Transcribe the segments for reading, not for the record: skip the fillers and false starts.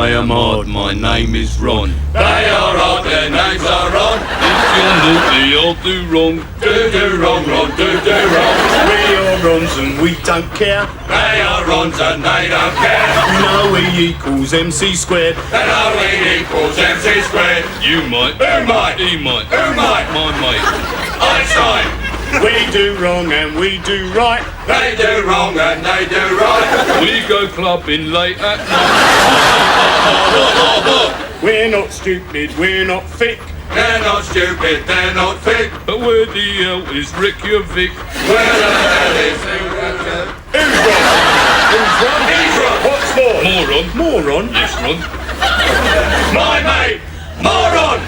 I am odd, my name is Ron. They are odd, their names are Ron. If you're naughty, I'll do wrong. Do wrong, Ron, do wrong. We are Rons and we don't care. They are Rons and they don't care. You know E equals MC squared. They know E equals MC squared. You might. Who might? He might. Who might? My mate. Einstein. We do wrong and we do right. They do wrong and they do right. We go clubbing late at night. We're not stupid, we're not thick. They're not stupid, they're not thick. But where the hell is Reykjavik? Where the hell is Who's wrong? Who's wrong? He's wrong. What's more? Moron. Moron? Yes, Ron. My mate, moron.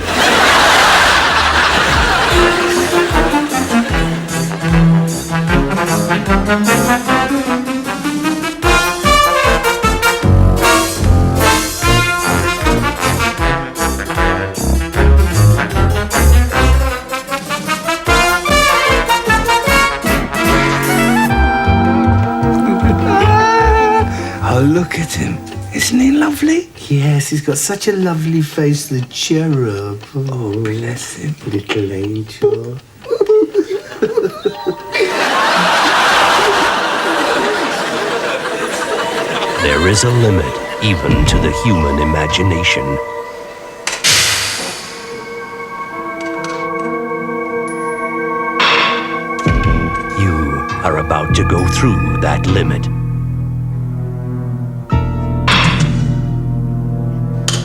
Oh, look at him. Isn't he lovely? Yes, he's got such a lovely face, the cherub. Oh, bless him. Little angel. There is a limit, even to the human imagination. You are about to go through that limit.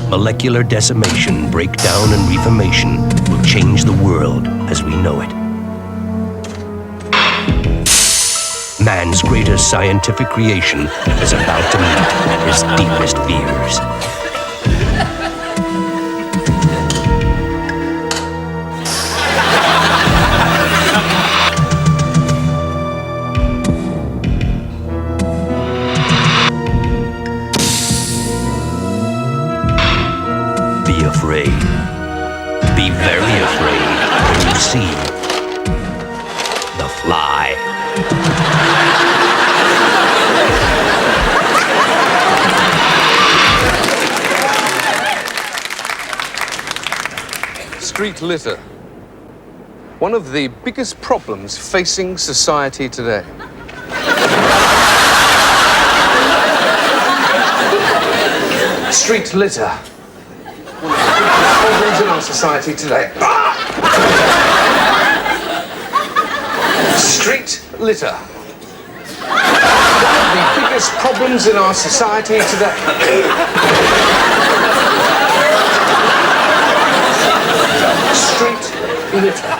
Molecular decimation, breakdown, and reformation will change the world as we know it. Man's greatest scientific creation is about to meet his deepest fears. Be afraid. Be very afraid when you see the fly. Street litter. One of the biggest problems facing society today. Street litter. One of the biggest problems in our society today. Street litter. One of the biggest problems in our society today. Street litter.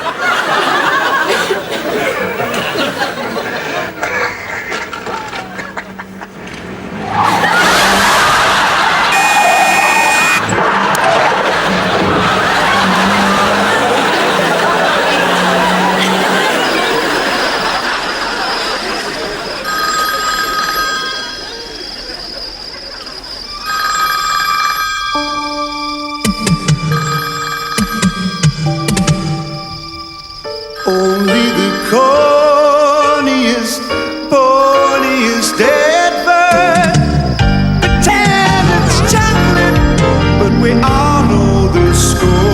Only the corniest, porniest dead bird pretend it's chocolate, but we all know the score.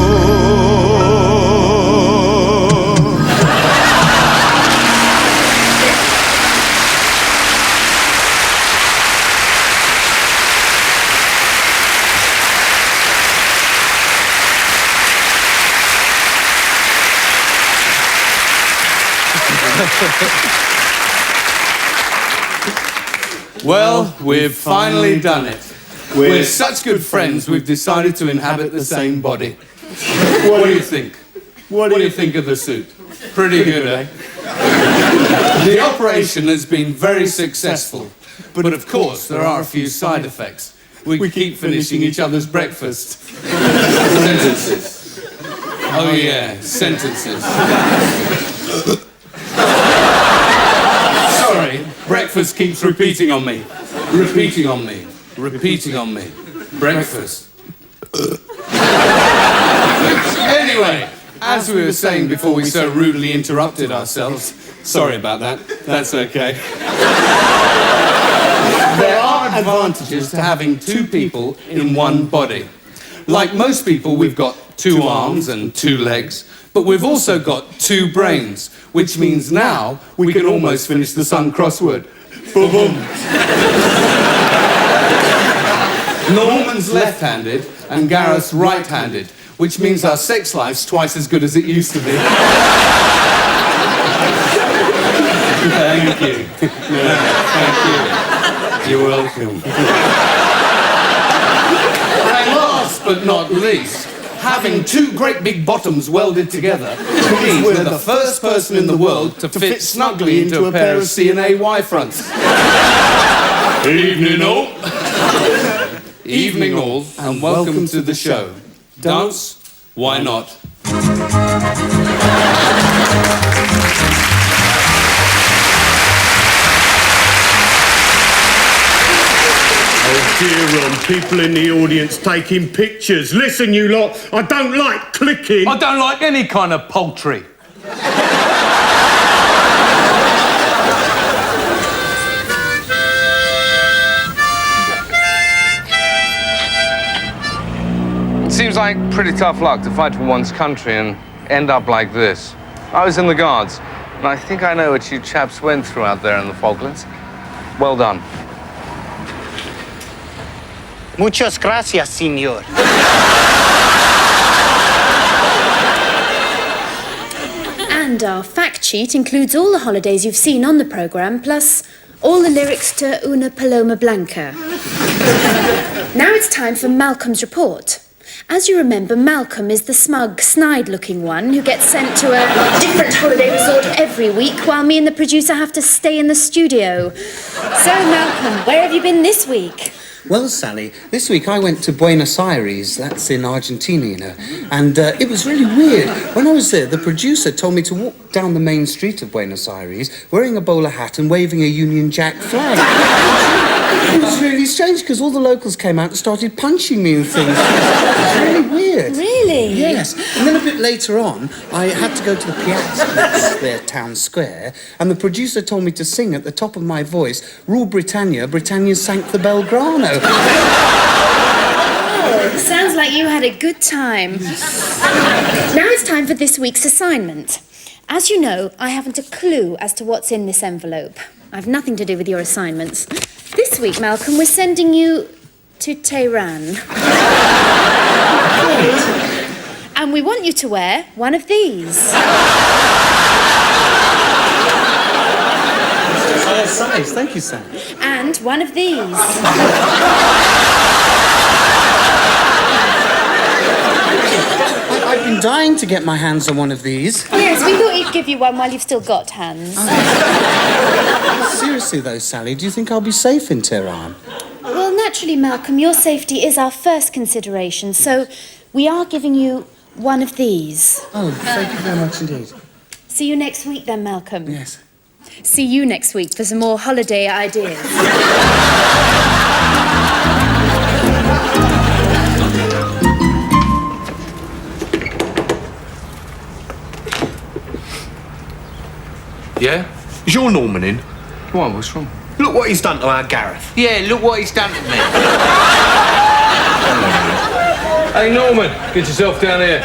Well, we've finally done it. We're such good friends, we've decided to inhabit the same body. What do you think? What do you think of the suit? Pretty good, eh? The operation has been very successful, but of course there are a few side effects. We keep finishing each other's breakfast. Sentences. Oh yeah, sentences. Sorry, breakfast keeps repeating on me. Repeating on me. Repeating on me. Breakfast. Anyway, as we were saying before we so rudely interrupted ourselves, sorry about that, that's okay. There are advantages to having two people in one body. Like most people, we've got two arms and two legs, but we've also got two brains, which means now we can almost finish the Sun crossword. Boom. Norman's left-handed and Gareth's right-handed, which means our sex life's twice as good as it used to be. Thank you. Thank you. You're welcome. And last but not least, having two great big bottoms welded together means we're the first person in the world to fit snugly into a pair of C&A Y-fronts. Evening all. Evening all, and welcome to the show. Dance? Why not? Oh dear, people in the audience taking pictures. Listen, you lot, I don't like clicking. I don't like any kind of poultry. It seems like pretty tough luck to fight for one's country and end up like this. I was in the Guards, and I think I know what you chaps went through out there in the Falklands. Well done. Muchas gracias, señor. And our fact sheet includes all the holidays you've seen on the programme, plus all the lyrics to Una Paloma Blanca. Now it's time for Malcolm's report. As you remember, Malcolm is the smug, snide-looking one who gets sent to a different holiday resort every week while me and the producer have to stay in the studio. So, Malcolm, where have you been this week? Well, Sally, this week I went to Buenos Aires, that's in Argentina, you know, and it was really weird. When I was there, the producer told me to walk down the main street of Buenos Aires wearing a bowler hat and waving a Union Jack flag. It was really strange because all the locals came out and started punching me and things. It was really weird. Really? Yes. And then a bit later on, I had to go to the piazza, that's their town square, and the producer told me to sing at the top of my voice, Rule Britannia, Britannia sank the Belgrano. Oh, sounds like you had a good time. Now it's time for this week's assignment. As you know, I haven't a clue as to what's in this envelope. I've nothing to do with your assignments. This week, Malcolm, we're sending you to Tehran. And we want you to wear one of these. Size. Thank you, Sam. And one of these. I've been dying to get my hands on one of these. Yes, we thought he'd give you one while you've still got hands. Seriously, though, Sally, do you think I'll be safe in Tehran? Well, naturally, Malcolm, your safety is our first consideration, so we are giving you one of these. Oh, thank you very much indeed. See you next week, then, Malcolm. Yes. See you next week for some more holiday ideas. Yeah? Is your Norman in? Why, what's wrong? Look what he's done to our Gareth. Yeah, look what he's done to me. Hey, Norman, get yourself down here.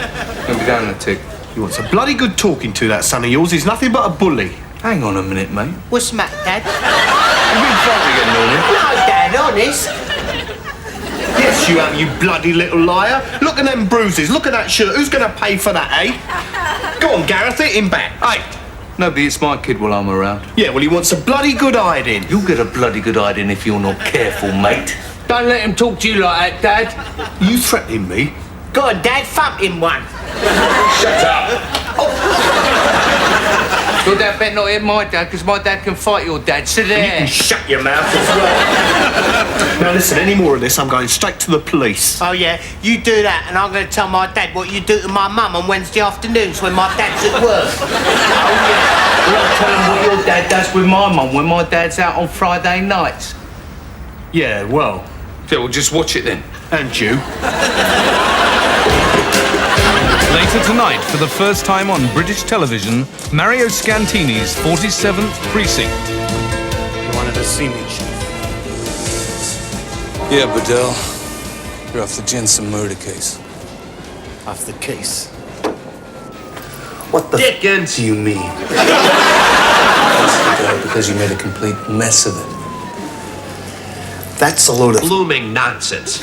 Don't be down in the tick. He wants a bloody good talking to, that son of yours. He's nothing but a bully. Hang on a minute, mate. What's the matter, Dad? You been fighting again, Norman? No, Dad, honest. Yes, you have, you bloody little liar. Look at them bruises. Look at that shirt. Who's going to pay for that, eh? Go on, Gareth, hit him back. Hey, nobody hits my kid while I'm around. Yeah, well, he wants a bloody good hiding. You'll get a bloody good hiding if you're not careful, mate. Don't let him talk to you like that, Dad. You threatening me? Go on, Dad, thump him one. Shut up. Your dad better not hit my dad, because my dad can fight your dad. Sit You there. can shut your mouth as well. Now, listen, any more of this, I'm going straight to the police. Oh, yeah, you do that, and I'm going to tell my dad what you do to my mum on Wednesday afternoons when my dad's at work. Oh, yeah. Well, I'll tell him what your dad does with my mum when my dad's out on Friday nights. Yeah, well. Yeah, well, just watch it then. And you. Later tonight, for the first time on British television, Mario Scantini's 47th Precinct. You wanted to see me, Chief? Yeah, Bedell. You're off the Jensen murder case. Off the case. What the Dickens do you mean? Because you made a complete mess of it. That's a load of blooming nonsense.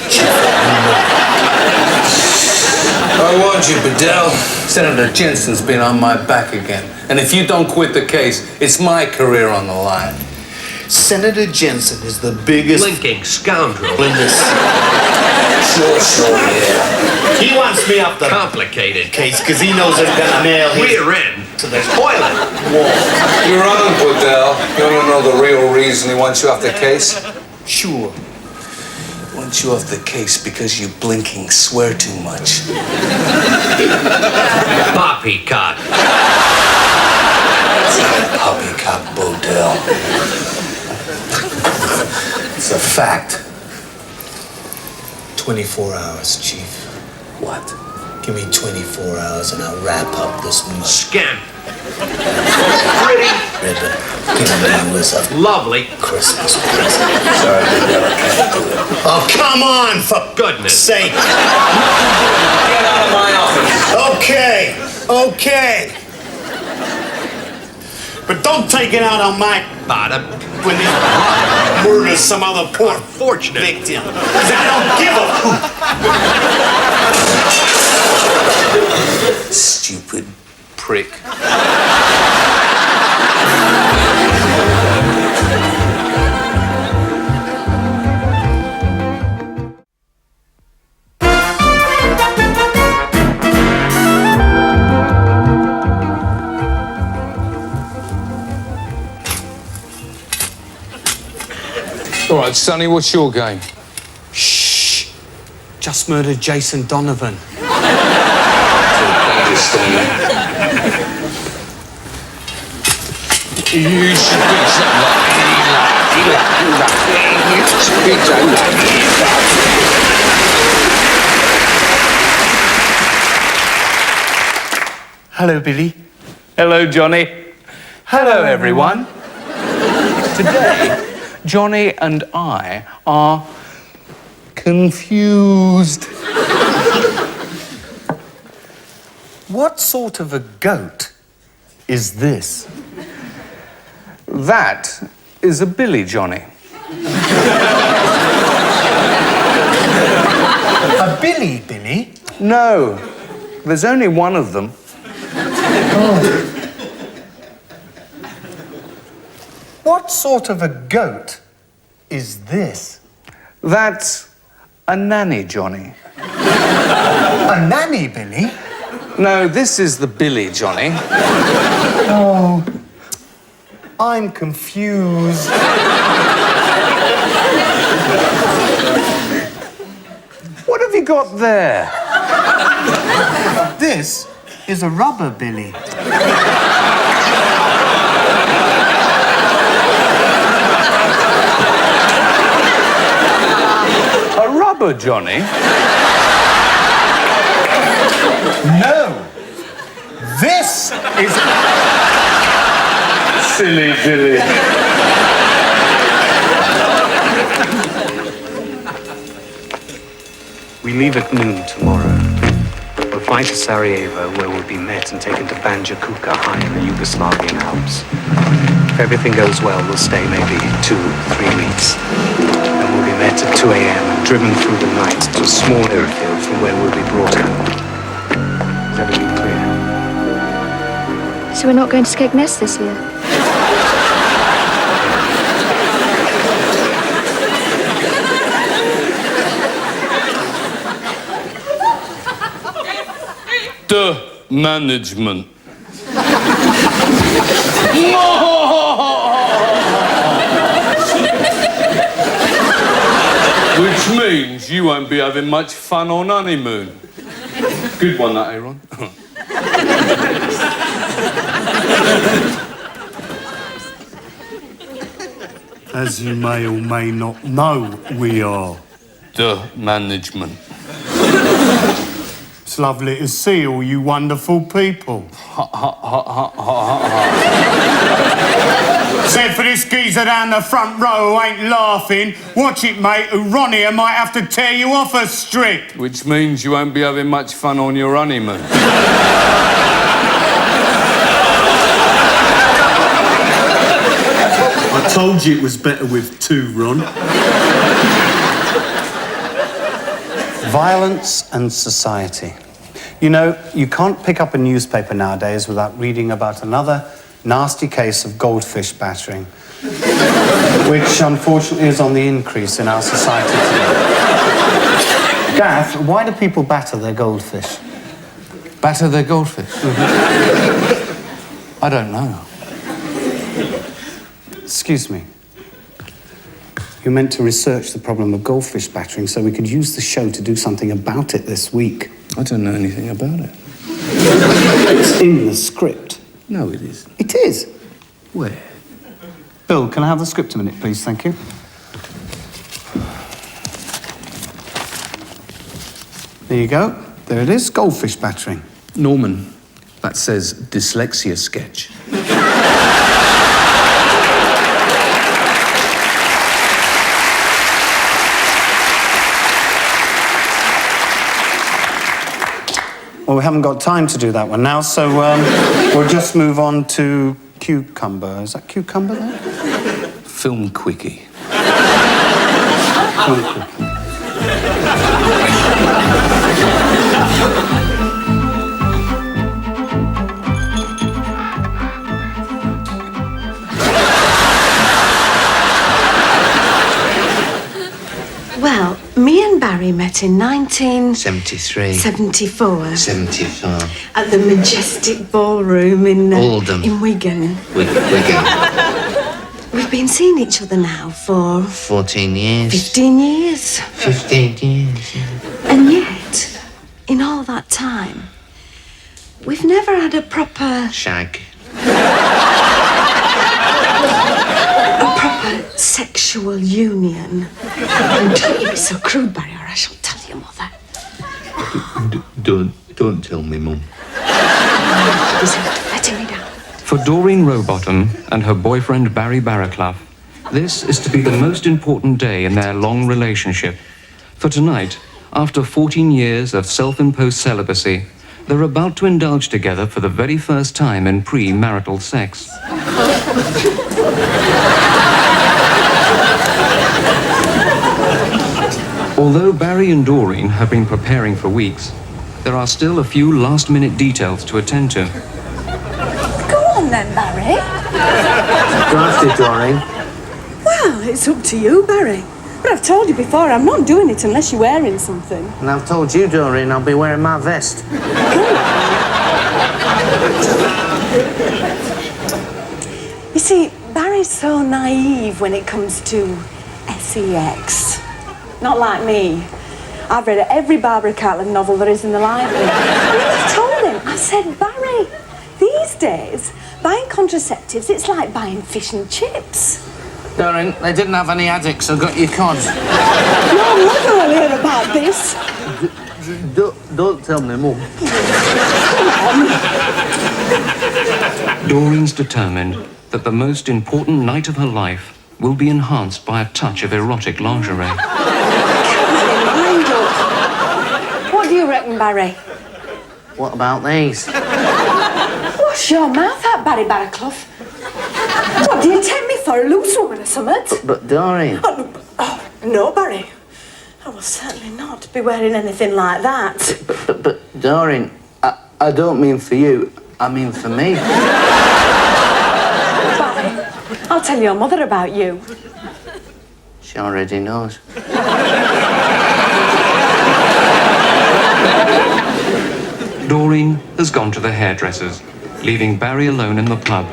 I warned you, Bedell. Senator Jensen's been on my back again. And if you don't quit the case, it's my career on the line. Senator Jensen is the biggest blinking scoundrel in this. Sure, yeah. He wants me off the complicated case because he knows they're gonna nail his rear end to the toilet wall. You're wrong, Bedell. You want to know the real reason he wants you off the case? Sure. He wants you off the case because you blinking swear too much. Poppycock. It's not poppycock, Bedell. It's a fact. 24 hours, Chief. What? Give me 24 hours and I'll wrap up this mess. Scamp. Pretty. Ribbon. Give me a lovely Christmas present. Sorry, Bedell, I can't do it. Oh, come on, for goodness sake. Get out of my office. Okay. But don't take it out on my bottom when he murders some other poor unfortunate victim. Because I don't give a hoot. Stupid prick. All right, Sonny, what's your game? Shh. Just murdered Jason Donovan. You should be something Hello, Billy. Hello, Johnny. Hello, everyone. Today, Johnny and I are confused. What sort of a goat is this? That is a billy, Johnny. A billy, Billy? No, there's only one of them. What sort of a goat is this? That's a nanny, Johnny. A nanny, Billy? No, this is the billy, Johnny. Oh, I'm confused. What have you got there? This is a rubber billy. A rubber, Johnny? No. This is... Silly Billy. We leave at noon tomorrow. We'll fly to Sarajevo, where we'll be met and taken to Banja Kuka, high in the Yugoslavian Alps. If everything goes well, we'll stay maybe 2-3 weeks. Then we'll be met at 2 a.m. and driven through the night to a small airfield from where we'll be brought home. Is everything clear? So we're not going to Skegness this year? The management. Which means you won't be having much fun on honeymoon. Good one, that, Aaron. As you may or may not know, we are The management. It's lovely to see all you wonderful people. Ha ha ha ha ha ha. Said for this geezer down the front row who ain't laughing, watch it, mate, who Ron here might have to tear you off a strip. Which means you won't be having much fun on your honeymoon. I told you it was better with two, Ron. Violence and society. You know, you can't pick up a newspaper nowadays without reading about another nasty case of goldfish battering, which unfortunately is on the increase in our society today. Gaff, why do people batter their goldfish? Batter their goldfish? I don't know. Excuse me. You're meant to research the problem of goldfish battering so we could use the show to do something about it this week. I don't know anything about it. It's in the script. No, it isn't. It is. Where? Bill, can I have the script a minute, please? Thank you. There you go. There it is, goldfish battering. Norman, that says dyslexia sketch. Well, we haven't got time to do that one now, so we'll just move on to cucumber. Is that cucumber there? Film quickie. Film quickie. Well, me and Barry met in 73. 74. 74. At the Majestic Ballroom in... Oldham. In Wigan. Wigan. We've been seeing each other now for... 14 years. 15 years. 15 years, yeah. And yet, in all that time, we've never had a proper... Shag. A proper sexual union. And don't you be so crude, Barry, or I shall tell your mother. Don't tell me, Mum. He's letting me down. For Doreen Rowbottom and her boyfriend Barry Barraclough, this is to be the most important day in their long relationship. For tonight, after 14 years of self-imposed celibacy, they're about to indulge together for the very first time in pre-marital sex. Although Barry and Doreen have been preparing for weeks, there are still a few last-minute details to attend to. Go on then, Barry. Drafty, Doreen. Well, it's up to you, Barry. But I've told you before, I'm not doing it unless you're wearing something. And I've told you, Doreen, I'll be wearing my vest. You see, Barry's so naive when it comes to sex. Not like me. I've read every Barbara Cartland novel there is in the library. I told him, I said, Barry, these days, buying contraceptives, it's like buying fish and chips. Doreen, they didn't have any addicts, so got your cods. Your mother will hear about this. Don't tell me, Mum. Doreen's determined that the most important night of her life will be enhanced by a touch of erotic lingerie. What do you reckon, Barry? What about these? Wash your mouth out, Barry Barraclough. What, do you take me for a loose woman or something? But Doreen... Oh, no, Barry. I will certainly not be wearing anything like that. But Doreen, I don't mean for you, I mean for me. Barry, I'll tell your mother about you. She already knows. Doreen has gone to the hairdresser's, leaving Barry alone in the pub,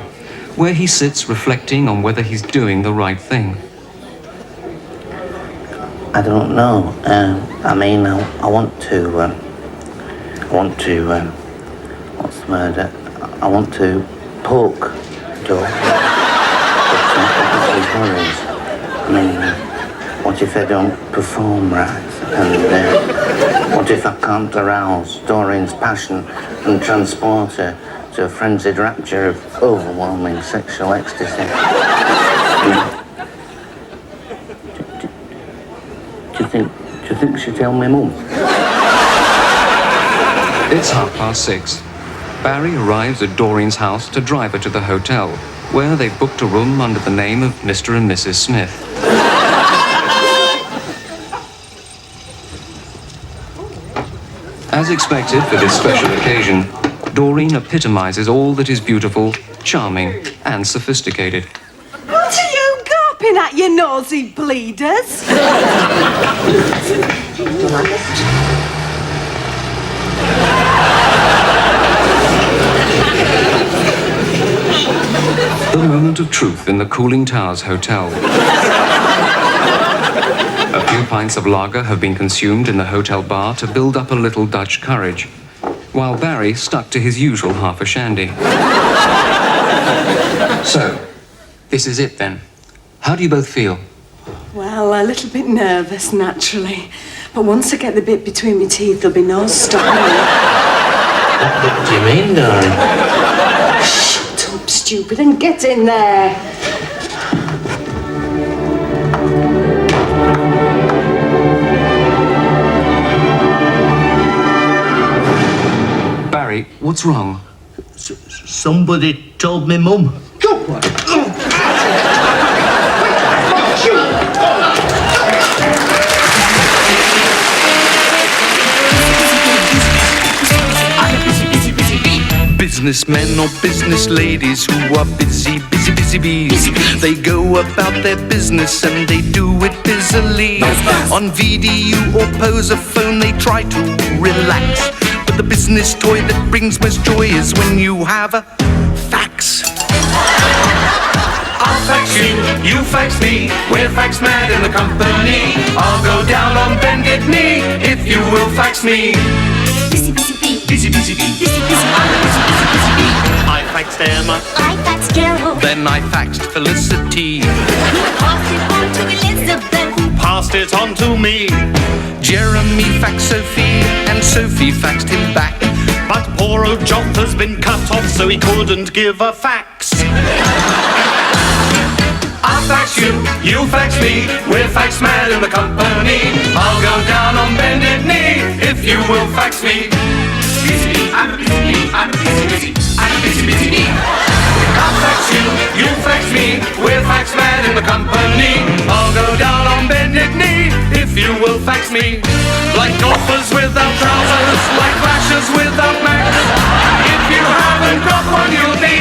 where he sits reflecting on whether he's doing the right thing. I don't know. I mean, I want to, what's the word? I want to poke Doreen. I mean, what if I don't perform right? And what if I can't arouse Doreen's passion and transport her to a frenzied rapture of overwhelming sexual ecstasy. Do you think she'd tell me, Mum? It's 6:30. Barry arrives at Doreen's house to drive her to the hotel, where they've booked a room under the name of Mr. and Mrs. Smith. As expected for this special occasion, Doreen epitomizes all that is beautiful, charming, and sophisticated. What are you gawping at, you nosy bleeders? The moment of truth in the Cooling Towers Hotel. A few pints of lager have been consumed in the hotel bar to build up a little Dutch courage, while Barry stuck to his usual half a shandy. So, this is it then. How do you both feel? Well, a little bit nervous, naturally. But once I get the bit between my teeth, there'll be no stopping me. What do you mean, darling? Shut up, stupid, and get in there. Barry, what's wrong? Somebody told me, Mum. Businessmen or business ladies who are busy bees. They go about their business and they do it busily. On VDU or Posaphone they try to relax, but the business toy that brings most joy is when you have a fax. I'll fax you, you fax me. We're fax mad in the company. I'll go down on bended knee if you will fax me. Busy bee. Busy bee. I'm a busy bee. I faxed Emma. I faxed Gerald. Then I faxed Felicity. Who passed it on to Elizabeth. Who passed it on to me. Jeremy faxed Sophie, and Sophie faxed him back. But poor old Joff has been cut off, so he couldn't give a fax. I'll fax you, you fax me. We're fax mad in the company. I'll go down on bended knee if you will fax me. Busy bee, I'm a busy bee. I'm a busy bee. I'm a busy bee. I'll fax you, you fax me. We're fax mad in the company. I'll go down on bended knee if you will fax me. Like golfers without trousers, like flashers without mags. If you haven't got one, you'll be